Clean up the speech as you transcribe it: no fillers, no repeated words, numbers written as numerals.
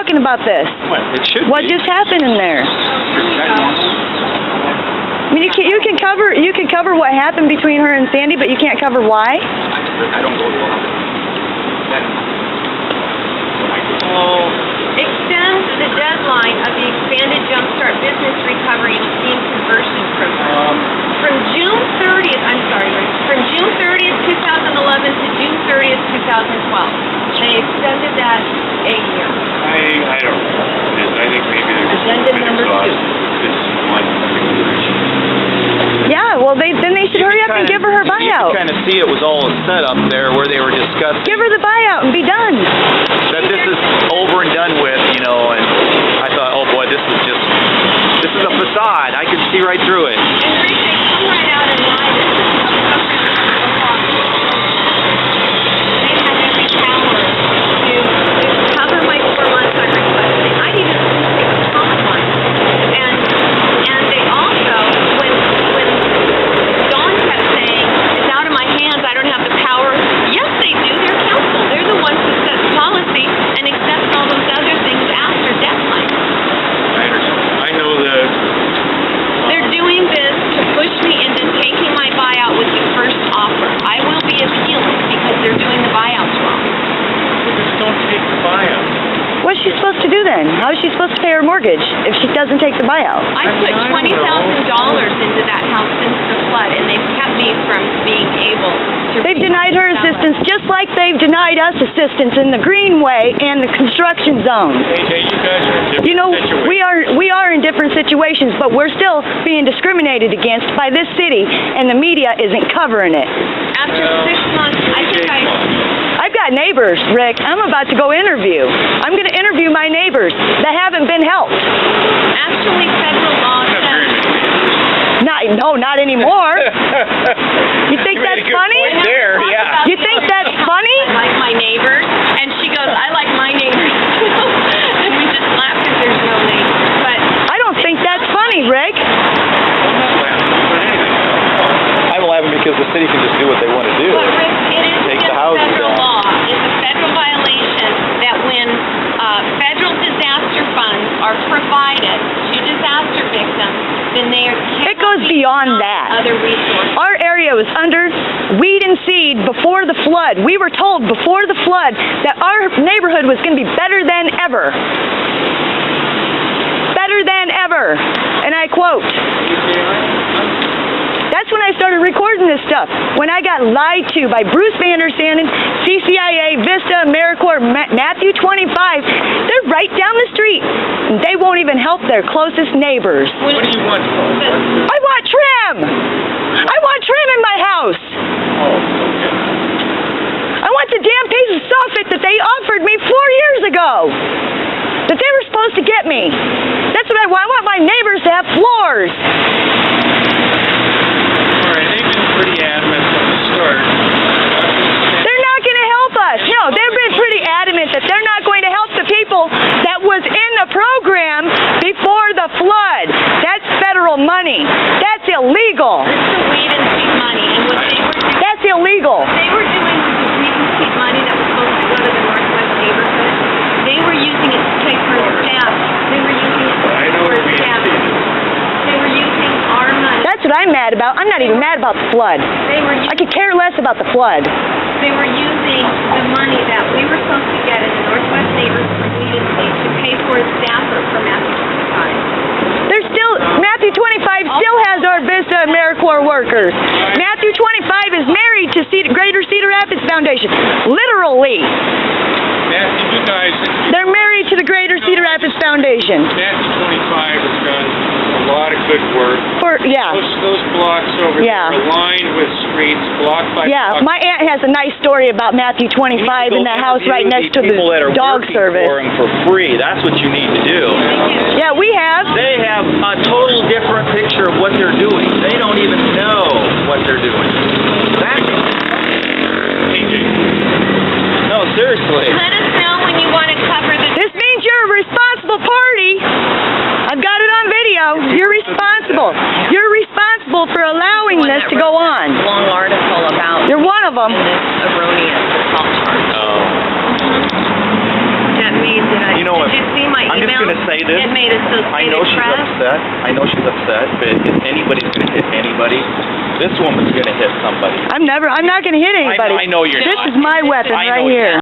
talking about this? Well, it should What be. just happened in there? I mean, you can cover what happened between her and Sandy, but you can't cover why. I don't go to all Extends the deadline of the expanded Jumpstart Business Recovery and Steam Conversion Program from June 30th, from June 30th, 2011 to June 30th, 2012. They extended that a year. I don't know. I think maybe there's Agenda number 2. This one particular issue. Yeah, well, then they should hurry up and give her You buyout. could kind of see it was all set up there where they were discussing Give her the buyout and be done. that this is over and done with, you know, and I thought, oh boy, this is a facade. I could see right through it. And Rick, they come right out and lie. This is a program they have every power to cover my 4 months I'm requesting. I even take a common line. And they also, when Dawn kept saying, it's out of my hands, I don't have the power. Yes, they do. They're counsel. They're the ones who set policy and accept all those other things after deadline. I understand. I know the... They're doing this to push me into taking my buyout with the first offer. I will be appealing because they're doing the buyouts wrong. Just don't take the buyout. What's she supposed to do then? How is she supposed to pay her mortgage if she doesn't take the buyout? I put $20,000 into that house since the flood, and they've kept me from being able to... They've denied her assistance just like they've denied us assistance in the Greenway and the construction zone. AJ, you guys are in different You know, situations. we are in different situations, but we're still being discriminated against by this city, and the media isn't covering it. After 6 months, I think I've got neighbors, Rick. I'm about to go interview. I'm going to interview my neighbors that haven't been helped. Actually, federal law Not very says... many neighbors. No, not anymore. You think You made that's a good funny? point there, yeah. You think that's funny? I like my neighbors, and she goes, I like my neighbors too. And we just laugh because there's no neighbors. But I don't think that's funny, Rick. I'm not laughing about anything. I'm laughing because the city can just do what they want to do. But Rick, it is Take the against houses federal down. law. It's a federal violation that when federal disaster funds are provided to disaster victims, then they are... It goes beyond that. Other resources. Our area was under weed and seed before the flood. We were told before the flood that our neighborhood was going to be better than ever. Better than ever. And I quote. That's when I started recording this stuff. When I got lied to by Bruce Vanderstanden, CCIA, Vista, AmeriCorps, Matthew 25. They're right down the street. And they won't even help their closest neighbors. What do you want? I want trim! I want trim in my house! I want the damn piece of soffit that they offered me 4 years ago! That they were supposed to get me. That's what I want. I want my neighbors to have floors. All right, they've been pretty adamant from the start. They're not going to help us. No, they've been pretty adamant that they're not going to help the people that was in the program before the flood. That's federal money. That's illegal. It's the weed and seed money. And what they were doing... That's illegal. They were doing the weed and seed money that was supposed to go to the Northwest neighborhood. They were using it to pay for staff. They were using it to pay for staff. They were using our money. That's what I'm mad about. I'm not even mad about the flood. They were I could care less about the flood. They were using the money that we were supposed to get in the Northwest neighborhood from weed and seed to pay for a staffer for Matthew 25. There's still, Matthew 25 still has our Vista AmeriCorps workers. Matthew 25 is married to Greater Cedar Rapids Foundation. Literally. Matthew, you guys... They're married to the Greater Cedar Rapids Foundation. Matthew 25 has done a lot of good work. Yeah. Those blocks over Yeah. there are lined with streets, block by Yeah, block. my aunt has a nice story about Matthew 25 in that house right next to the dog service. For them for free. That's what you need to do. Yeah, we have. They have a total different picture of what they're doing. They don't even know what they're doing. AJ. No, seriously. Let us know when you want to cover the... This means you're a responsible party. I've got it on video. You're responsible. You're responsible for allowing this to go on. long article about... You're one of them. This erroneous assault charge. Oh. That made that I... You know, know if Did you see my I'm just email? gonna say this. It made I know Associated she's Press. upset. I know she's upset, but if anybody's gonna hit anybody, this woman's gonna hit somebody. I'm not going to hit anybody. I know you're This not. is my weapon I right know you're here.